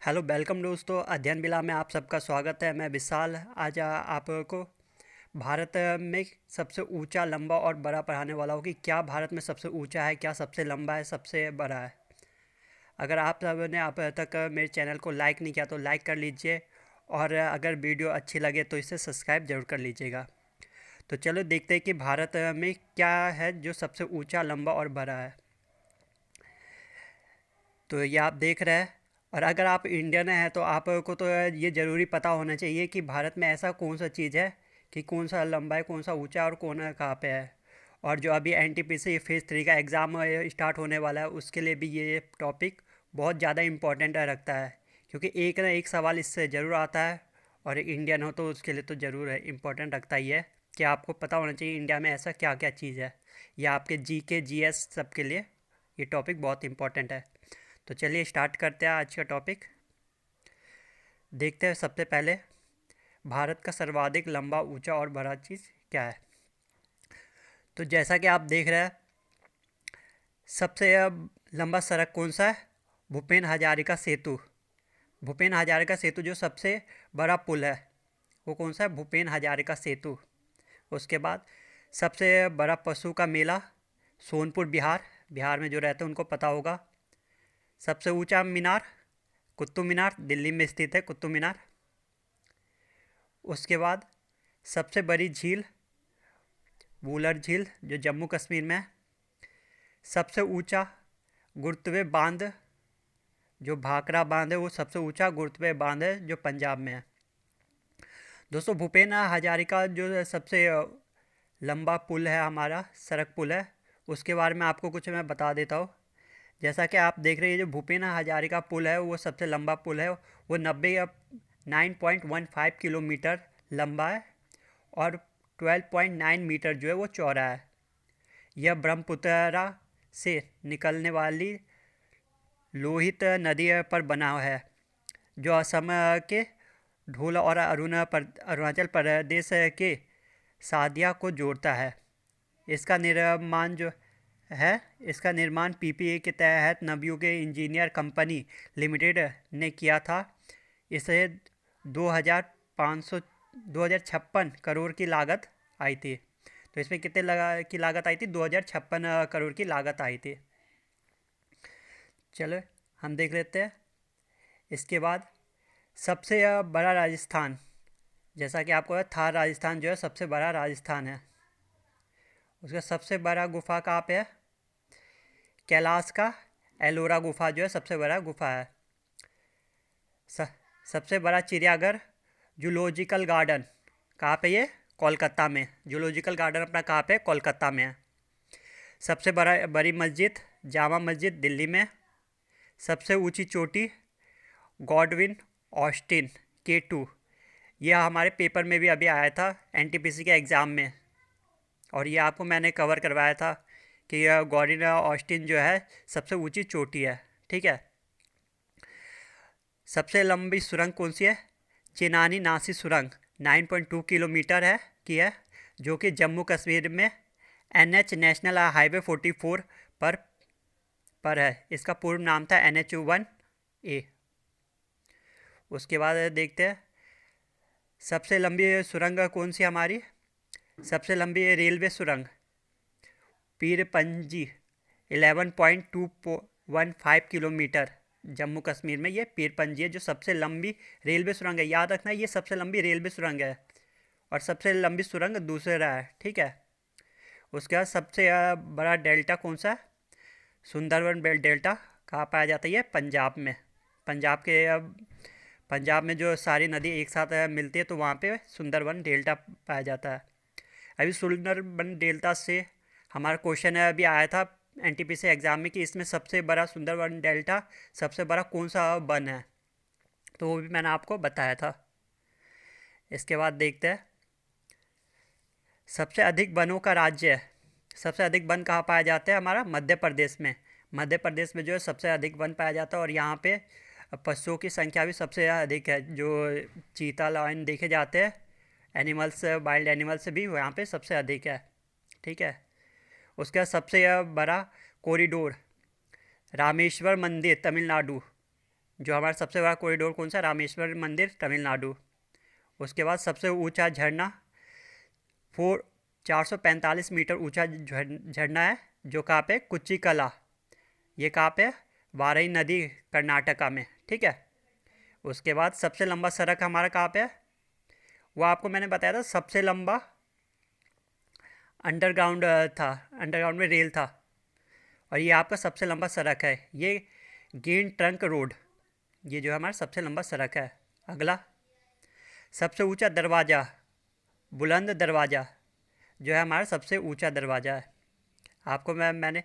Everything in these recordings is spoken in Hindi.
हेलो वेलकम दोस्तों, अध्ययन बिला में आप सबका स्वागत है। मैं विशाल आज आपको भारत में सबसे ऊंचा, लंबा और बड़ा पढ़ाने वाला हूँ कि क्या भारत में सबसे ऊंचा है, क्या सबसे लंबा है, सबसे बड़ा है। अगर आप सब ने अब तक मेरे चैनल को लाइक नहीं किया तो लाइक कर लीजिए, और अगर वीडियो अच्छी लगे तो इसे सब्सक्राइब जरूर कर लीजिएगा। तो चलो देखते हैं कि भारत में क्या है जो सबसे ऊंचा, लंबा और बड़ा है। तो ये आप देख रहे हैं, और अगर आप इंडियन हैं तो आपको तो ये ज़रूरी पता होना चाहिए कि भारत में ऐसा कौन सा चीज़ है कि कौन सा लंबा है, कौन सा ऊंचा और कौन कहाँ पे है। और जो अभी एनटीपीसी फेज़ 3 का एग्ज़ाम स्टार्ट होने वाला है, उसके लिए भी ये टॉपिक बहुत ज़्यादा इम्पोर्टेंट रखता है, क्योंकि एक ना एक सवाल इससे ज़रूर आता है। और इंडियन हो तो उसके लिए तो ज़रूर है, इम्पोर्टेंट रखता ही है कि आपको पता होना चाहिए इंडिया में ऐसा क्या क्या चीज़ है। या आपके जी के जी एस सबके लिए ये टॉपिक बहुत इम्पोर्टेंट है। तो चलिए स्टार्ट करते हैं आज का टॉपिक। देखते हैं सबसे पहले भारत का सर्वाधिक लंबा, ऊंचा और बड़ा चीज़ क्या है। तो जैसा कि आप देख रहे हैं, सबसे लंबा सड़क कौन सा है? भूपेन हजारिका सेतु। भूपेन हजारिका सेतु जो सबसे बड़ा पुल है, वो कौन सा है? भूपेन हजारिका सेतु। उसके बाद सबसे बड़ा पशु का मेला, सोनपुर बिहार। बिहार में जो रहते हैं उनको पता होगा। सबसे ऊंचा मीनार, कुतुब मीनार, दिल्ली में स्थित है कुतुब मीनार। उसके बाद सबसे बड़ी झील, वुलर झील जो जम्मू कश्मीर में है। सबसे ऊंचा गुरुत्वीय बांध, जो भाखड़ा बांध है, वो सबसे ऊंचा गुरुत्वीय बांध है जो पंजाब में है। दोस्तों, भूपेन हजारिका जो सबसे लंबा पुल है, हमारा सड़क पुल है, उसके बारे में आपको कुछ मैं बता देता हूँ। जैसा कि आप देख रहे हैं, जो भूपेन हजारिका पुल है वो सबसे लंबा पुल है। वो 9.15 किलोमीटर लंबा है, और 12.9 मीटर जो है वो चौड़ा है। यह ब्रह्मपुत्रा से निकलने वाली लोहित नदी पर बना है, जो असम के ढोला और अरुणाचल प्रदेश के सादिया को जोड़ता है। इसका निर्माण जो है, इसका निर्माण पीपीए के तहत नवयुग इंजीनियर कंपनी लिमिटेड ने किया था। इसे 2,56 करोड़ की लागत आई थी। तो इसमें कितने की लागत आई थी? 2,056 करोड़ की लागत आई थी। चलो हम देख लेते हैं। इसके बाद सबसे बड़ा राजस्थान, जैसा कि आपको थार राजस्थान जो है सबसे बड़ा राजस्थान है। उसका सबसे बड़ा गुफा कहाँ पे है? कैलाश का एलोरा गुफा जो है सबसे बड़ा गुफा है। स, सबसे बड़ा चिड़ियाघर, जूलॉजिकल गार्डन, कहाँ पे? ये कोलकाता में। जूलॉजिकल गार्डन अपना कहाँ पे? कोलकाता में है। सबसे बड़ी मस्जिद, जामा मस्जिद, दिल्ली में। सबसे ऊंची चोटी, गॉडविन ऑस्टिन K2। यह हमारे पेपर में भी अभी आया था, एनटीपीसी के एग्ज़ाम में, और ये आपको मैंने कवर करवाया था कि यह गॉडविन ऑस्टिन जो है सबसे ऊंची चोटी है। ठीक है। सबसे लंबी सुरंग कौन सी है? चेनानी नासी सुरंग 9.2 किलोमीटर है की है, जो कि जम्मू कश्मीर में NH नेशनल हाईवे 44 पर है। इसका पूर्व नाम था NH1A। उसके बाद देखते हैं सबसे लंबी सुरंग कौन सी हमारी। सबसे लंबी रेलवे सुरंग पीरपंजी 11.215 किलोमीटर, जम्मू कश्मीर में ये पीरपंजी है जो सबसे लंबी रेलवे सुरंग है। याद रखना, ये सबसे लंबी रेलवे सुरंग है, और सबसे लंबी सुरंग दूसरा है। ठीक है। उसके बाद सबसे बड़ा डेल्टा कौन सा है? सुंदरबन बेल्ट डेल्टा कहाँ पाया जाता है? ये पंजाब में। पंजाब के पंजाब में जो सारी नदी एक साथ मिलती है, तो वहाँ पे सुंदरबन डेल्टा पाया जाता है। अभी सुंदरबन डेल्टा से हमारा क्वेश्चन अभी आया था एनटीपीसी एग्ज़ाम में कि इसमें सबसे बड़ा सुंदरबन डेल्टा सबसे बड़ा कौन सा वन है, तो वो भी मैंने आपको बताया था। इसके बाद देखते हैं सबसे अधिक वनों का राज्य। सबसे अधिक वन कहाँ पाया जाता है? हमारा मध्य प्रदेश में। मध्य प्रदेश में जो है सबसे अधिक वन पाया जाता है, और यहाँ पे पशुओं की संख्या भी सबसे अधिक है। जो चीता, लायन देखे जाते हैं, एनिमल्स, वाइल्ड एनिमल्स भी यहाँ पे सबसे अधिक है। ठीक है। उसका सबसे बड़ा कॉरिडोर, रामेश्वर मंदिर, तमिलनाडु। जो हमारा सबसे बड़ा कॉरिडोर कौन सा, रामेश्वर मंदिर तमिलनाडु। उसके बाद सबसे ऊंचा झरना 445 मीटर ऊंचा झरना है, जो कहाँ पे, कुच्चिकला। ये कहाँ पे, वारई नदी, कर्नाटका में, ठीक है। उसके बाद सबसे लंबा सड़क हमारा कहाँ पे है, वो आपको मैंने बताया था, सबसे लंबा अंडरग्राउंड था, अंडरग्राउंड में रेल था, और ये आपका सबसे लंबा सड़क है, ये ग्रीन ट्रंक रोड, ये जो हमारा सबसे लंबा सड़क है। अगला, सबसे ऊंचा दरवाज़ा, बुलंद दरवाज़ा, जो है हमारा सबसे ऊंचा दरवाज़ा है। आपको मैंने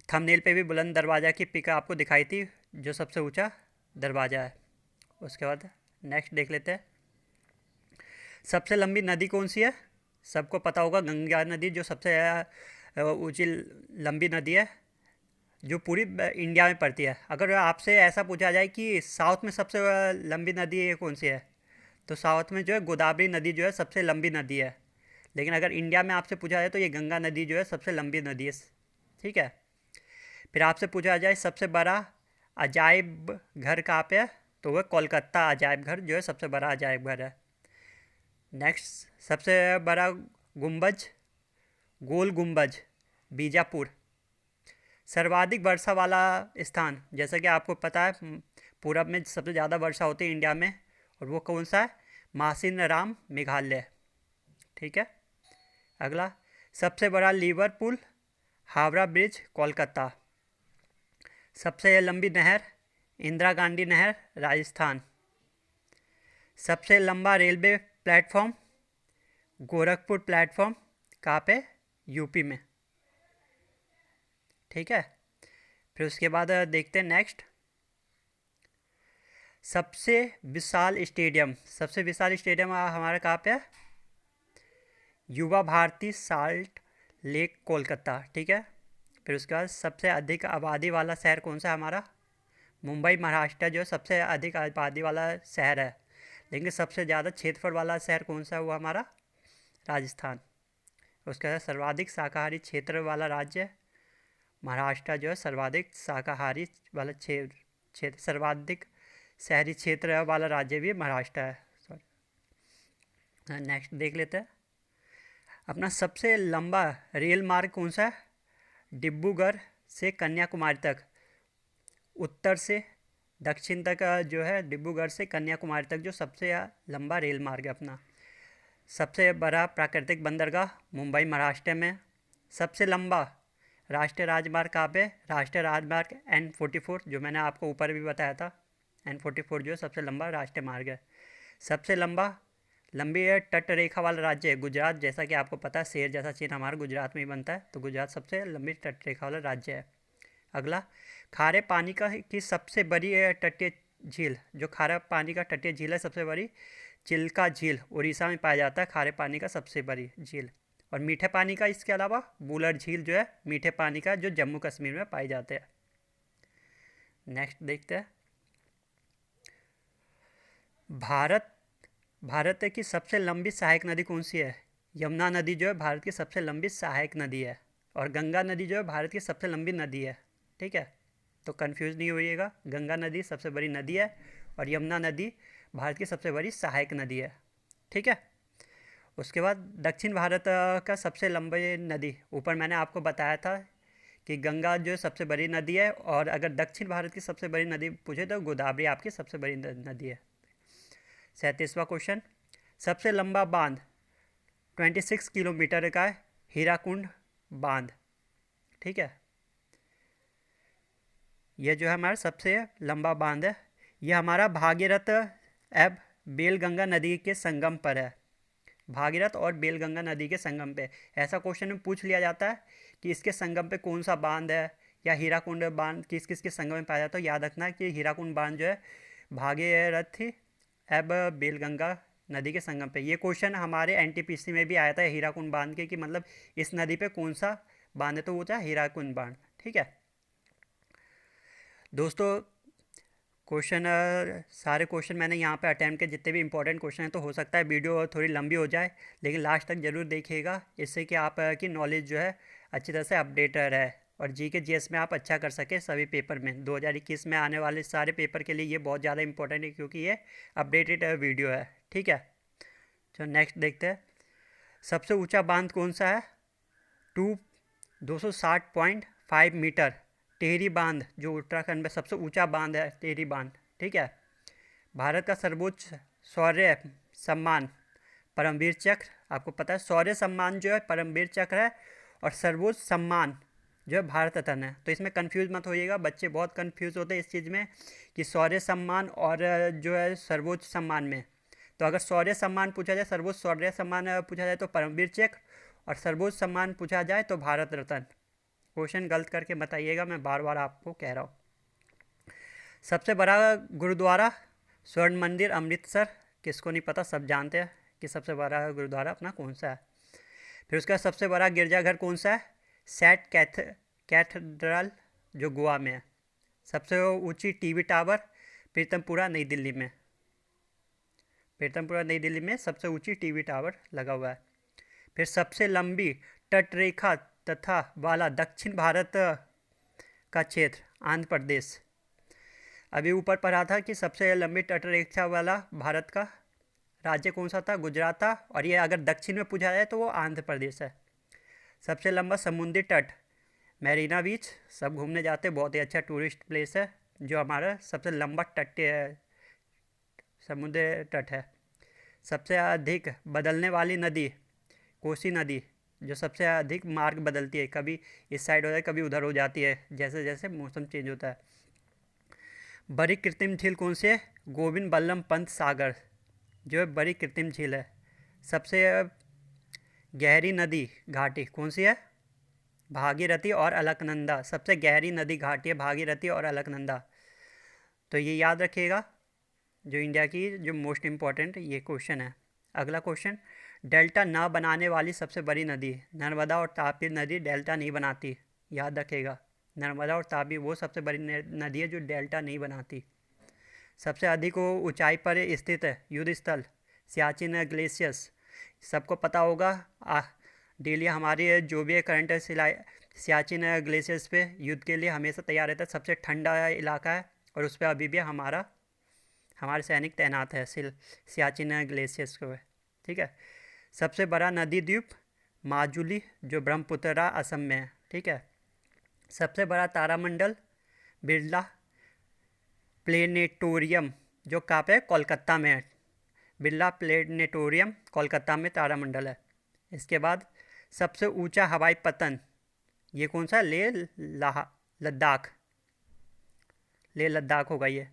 थंबनेल पे भी बुलंद दरवाज़ा की पिक आपको दिखाई थी, जो सबसे ऊंचा दरवाज़ा है। उसके बाद नेक्स्ट देख लेते हैं, सबसे लंबी नदी कौन सी है। सबको पता होगा गंगा नदी, जो सबसे ऊंची लंबी नदी है, जो पूरी इंडिया में पड़ती है। अगर आपसे ऐसा पूछा जाए कि साउथ में सबसे लंबी नदी ये कौन सी है, तो साउथ में जो है गोदावरी नदी जो है सबसे लंबी नदी है। लेकिन अगर इंडिया में आपसे पूछा जाए तो ये गंगा नदी जो है सबसे लंबी नदी है, ठीक है। फिर आपसे पूछा जाए सबसे बड़ा अजायब घर कहाँ पे है, तो वह कोलकाता अजायब घर जो है सबसे बड़ा अजायब घर है। नेक्स्ट, सबसे बड़ा गुंबज, गोल गुंबज, बीजापुर। सर्वाधिक वर्षा वाला स्थान, जैसा कि आपको पता है पूरब में सबसे ज़्यादा वर्षा होती है इंडिया में, और वो कौन सा है, मासिनराम, मेघालय, ठीक है। अगला, सबसे बड़ा लिवरपूल, हावड़ा ब्रिज, कोलकाता। सबसे लंबी नहर, इंदिरा गांधी नहर, राजस्थान। सबसे लंबा रेलवे प्लेटफॉर्म, गोरखपुर प्लेटफॉर्म, कहाँ पे, यूपी में, ठीक है। फिर उसके बाद देखते हैं नेक्स्ट, सबसे विशाल स्टेडियम। सबसे विशाल स्टेडियम हमारा कहाँ पे है, युवा भारती साल्ट लेक, कोलकाता, ठीक है। फिर उसके बाद सबसे अधिक आबादी वाला शहर कौन सा है हमारा, मुंबई, महाराष्ट्र, जो सबसे अधिक आबादी वाला शहर है। लेकिन सबसे ज़्यादा क्षेत्रफल वाला शहर कौन सा है, वो हमारा राजस्थान। उसके बाद सर्वाधिक शाकाहारी क्षेत्र वाला राज्य महाराष्ट्र, जो है सर्वाधिक शाकाहारी वाला क्षेत्र, सर्वाधिक शहरी क्षेत्र वाला राज्य भी महाराष्ट्र है। सॉरी, नेक्स्ट देख लेते हैं, अपना सबसे लंबा रेल मार्ग कौन सा है, डिब्रूगढ़ से कन्याकुमारी तक, उत्तर से दक्षिण तक जो है डिब्रूगढ़ से कन्याकुमारी तक जो सबसे लंबा रेल मार्ग है अपना। सबसे बड़ा प्राकृतिक बंदरगाह, मुंबई, महाराष्ट्र में। सबसे लंबा राष्ट्रीय राजमार्ग कहाँ पे, राष्ट्रीय राजमार्ग N44, जो मैंने आपको ऊपर भी बताया था, N44 जो है सबसे लंबा राष्ट्रीय मार्ग है। सबसे लंबी तट रेखा वाला राज्य है गुजरात, जैसा कि आपको पता है शेर जैसा चिन्ह हमारा गुजरात में ही बनता है, तो गुजरात सबसे लंबी तट रेखा वाला राज्य है। अगला, खारे पानी की सबसे बड़ी तटीय झील, जो खारा पानी का तटीय झील है सबसे बड़ी, चिल्का झील, उड़ीसा में पाया जाता है खारे पानी का सबसे बड़ी झील। और मीठे पानी का इसके अलावा बूलर झील जो है मीठे पानी का, जो जम्मू कश्मीर में पाए जाते हैं। नेक्स्ट देखते हैं, भारत की सबसे लंबी सहायक नदी कौन सी है, यमुना नदी जो है भारत की सबसे लंबी सहायक नदी है, और गंगा नदी जो है भारत की सबसे लंबी नदी है, ठीक है। तो कंफ्यूज नहीं होइएगा, गंगा नदी सबसे बड़ी नदी है और यमुना नदी भारत की सबसे बड़ी सहायक नदी है, ठीक है। उसके बाद दक्षिण भारत का सबसे लंबी नदी, ऊपर मैंने आपको बताया था कि गंगा जो सबसे बड़ी नदी है, और अगर दक्षिण भारत की सबसे बड़ी नदी पूछे तो गोदावरी आपकी सबसे बड़ी नदी है। 37वां क्वेश्चन, सबसे लंबा बांध 26 किलोमीटर का है, हीराकुंड बांध, ठीक है। यह जो है हमारा सबसे लंबा बांध है, यह हमारा भागीरथ एवं बेलगंगा नदी के संगम पर है, भागीरथ और बेलगंगा नदी के संगम पे। ऐसा क्वेश्चन में पूछ लिया जाता है कि इसके संगम पे कौन सा बांध है, या हीराकुंड बांध किस किस के संगम में पाया जाता है। याद रखना है कि हीराकुंड बांध जो है भागीरथी एवं बेलगंगा नदी के संगम पे। ये क्वेश्चन हमारे एनटीपीसी में भी आया था हीराकुंड बांध के, कि मतलब इस नदी पे कौन सा बांध है, तो वो था हीराकुंड बांध, ठीक है। दोस्तों, क्वेश्चन सारे क्वेश्चन मैंने यहाँ पे अटैम्प्ट किए, जितने भी इंपॉर्टेंट क्वेश्चन हैं, तो हो सकता है वीडियो थोड़ी लंबी हो जाए, लेकिन लास्ट तक ज़रूर देखिएगा, इससे कि आपकी नॉलेज जो है अच्छी तरह से अपडेट रहे और जी के जीएस में आप अच्छा कर सके सभी पेपर में। 2021 में आने वाले सारे पेपर के लिए ये बहुत ज़्यादा इंपॉर्टेंट है, क्योंकि ये अपडेटेड वीडियो है। ठीक है, तो नेक्स्ट देखते हैं। सबसे ऊंचा बांध कौन सा है? 260.5 मीटर टेहरी बांध, जो उत्तराखंड में सबसे ऊंचा बांध है, टेहरी बांध। ठीक है। भारत का सर्वोच्च शौर्य सम्मान परमवीर चक्र, आपको पता है शौर्य सम्मान जो है परमवीर चक्र है, और सर्वोच्च सम्मान जो है भारत रत्न है। तो इसमें कंफ्यूज मत होइएगा, बच्चे बहुत कंफ्यूज होते हैं इस चीज़ में कि शौर्य सम्मान और जो है सर्वोच्च सम्मान में। तो अगर शौर्य सम्मान पूछा जाए, सर्वोच्च शौर्य सम्मान पूछा जाए तो परमवीर चक्र, और सर्वोच्च सम्मान पूछा जाए तो भारत रत्न। क्वेश्चन गलत करके बताइएगा, मैं बार बार आपको कह रहा हूँ। सबसे बड़ा गुरुद्वारा स्वर्ण मंदिर अमृतसर, किसको नहीं पता, सब जानते हैं कि सबसे बड़ा गुरुद्वारा अपना कौन सा है। फिर उसका सबसे बड़ा गिरजाघर कौन सा है? सेंट कैथेड्रल, जो गोवा में है। सबसे ऊंची टीवी टावर प्रीतमपुरा नई दिल्ली में। प्रीतमपुरा नई दिल्ली में सबसे ऊंची टीवी टावर लगा हुआ है। फिर सबसे लंबी तटरेखा तथा वाला दक्षिण भारत का क्षेत्र आंध्र प्रदेश। अभी ऊपर पढ़ा था कि सबसे लंबी तटरेखा वाला भारत का राज्य कौन सा था? गुजरात था, और ये अगर दक्षिण में पूछा जाए तो वो आंध्र प्रदेश है। सबसे लंबा समुद्री तट मैरीना बीच, सब घूमने जाते, बहुत ही अच्छा टूरिस्ट प्लेस है, जो हमारा सबसे लंबा तट समुद्र तट है। सबसे अधिक बदलने वाली नदी कोसी नदी, जो सबसे अधिक मार्ग बदलती है, कभी इस साइड हो जाए कभी उधर हो जाती है, जैसे जैसे मौसम चेंज होता है। बड़ी कृत्रिम झील कौन सी है? गोविंद बल्लभ पंत सागर, जो है बड़ी कृत्रिम झील है। सबसे गहरी नदी घाटी कौन सी है? भागीरथी और अलकनंदा। सबसे गहरी नदी घाटी है भागीरथी और अलकनंदा। तो ये याद रखिएगा, जो इंडिया की जो मोस्ट इम्पॉर्टेंट ये क्वेश्चन है। अगला क्वेश्चन, डेल्टा ना बनाने वाली सबसे बड़ी नदी। नर्मदा और तापी नदी डेल्टा नहीं बनाती, याद रखिएगा। नर्मदा और तापी वो सबसे बड़ी नदी है जो डेल्टा नहीं बनाती। सबसे अधिक ऊंचाई पर स्थित है युद्ध स्थल सियाचिन ग्लेशियर्स, सबको पता होगा। डेली हमारी जो भी करंट सियाचिन ग्लेशियर्स पे युद्ध के लिए हमेशा तैयार रहता है। सबसे ठंडा इलाका है, और उस पर अभी भी हमारे सैनिक तैनात है सियाचिन ग्लेशियर्स को। ठीक है। सबसे बड़ा नदी द्वीप माजुली, जो ब्रह्मपुत्रा असम में है। ठीक है। सबसे बड़ा तारामंडल बिरला प्लेनेटोरियम, जो कहाँ पे है? कोलकाता में है। बिरला प्लेनेटोरियम कोलकाता में तारामंडल है। इसके बाद सबसे ऊंचा हवाई पतन, ये कौन सा? लेह लद्दाख होगा ये।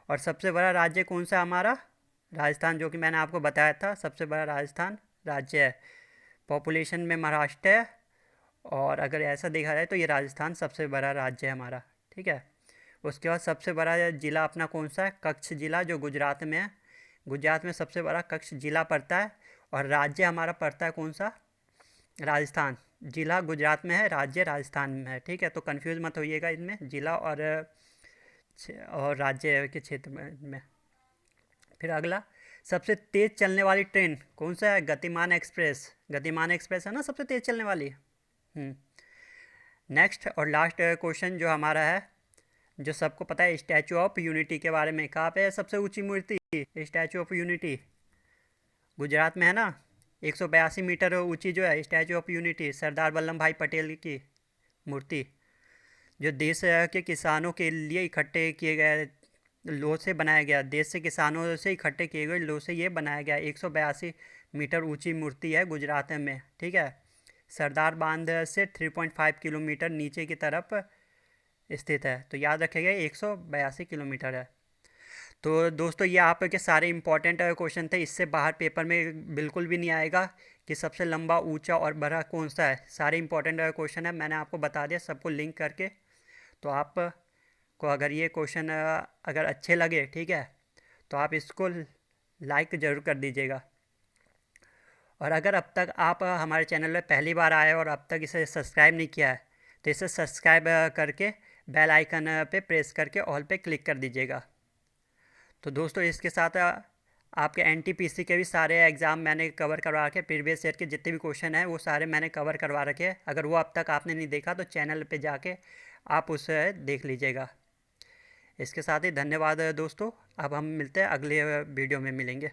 और सबसे बड़ा राज्य कौन सा हमारा? राजस्थान, जो कि मैंने आपको बताया था, सबसे बड़ा राजस्थान राज्य है। पॉपुलेशन में महाराष्ट्र है, और अगर ऐसा देखा जाए तो ये राजस्थान सबसे बड़ा राज्य है हमारा। ठीक है। उसके बाद सबसे बड़ा ज़िला अपना कौन सा है? कच्छ ज़िला, जो गुजरात में है। गुजरात में सबसे बड़ा कच्छ ज़िला पड़ता है, और राज्य हमारा पड़ता है कौन सा? राजस्थान। ज़िला गुजरात में है, राज्य राजस्थान में है। ठीक है, तो कंफ्यूज मत होइएगा इनमें ज़िला और राज्य के क्षेत्र में। फिर अगला, सबसे तेज़ चलने वाली ट्रेन कौन सा है? गतिमान एक्सप्रेस। गतिमान एक्सप्रेस है ना सबसे तेज़ चलने वाली। नेक्स्ट और लास्ट क्वेश्चन जो हमारा है, जो सबको पता है, स्टैचू ऑफ यूनिटी के बारे में। कहाँ पे है सबसे ऊंची मूर्ति? स्टैचू ऑफ यूनिटी गुजरात में है ना। 182 मीटर ऊंची जो है statue of unity, Sardar Vallabh भाई पटेल की मूर्ति, जो देश के किसानों के लिए इकट्ठे किए गए लोह से बनाया गया, देश से किसानों से इकट्ठे किए गए लोह से ये बनाया गया। 182 मीटर ऊंची मूर्ति है गुजरात में। ठीक है। सरदार बांध से 3.5 किलोमीटर नीचे की तरफ स्थित है। तो याद रखिएगा 182 किलोमीटर है। तो दोस्तों, ये आपके सारे इंपॉर्टेंट क्वेश्चन थे। इससे बाहर पेपर में बिल्कुल भी नहीं आएगा कि सबसे लंबा, ऊंचा और बड़ा कौन सा है। सारे इंपॉर्टेंट क्वेश्चन है, मैंने आपको बता दिया सबको लिंक करके। तो आपको अगर ये क्वेश्चन अगर अच्छे लगे, ठीक है, तो आप इसको लाइक ज़रूर कर दीजिएगा। और अगर अब तक आप हमारे चैनल पर पहली बार आए और अब तक इसे सब्सक्राइब नहीं किया है, तो इसे सब्सक्राइब करके बेल आइकन पे प्रेस करके ऑल पे क्लिक कर दीजिएगा। तो दोस्तों, इसके साथ आपके एनटीपीसी के भी सारे एग्ज़ाम मैंने कवर करवा रखे, प्रीवियस ईयर के जितने भी क्वेश्चन हैं वो सारे मैंने कवर करवा रखे हैं। अगर वो अब तक आपने नहीं देखा तो चैनल पे जाके आप उसे देख लीजिएगा। इसके साथ ही धन्यवाद दोस्तों। अब हम मिलते हैं, अगले वीडियो में मिलेंगे।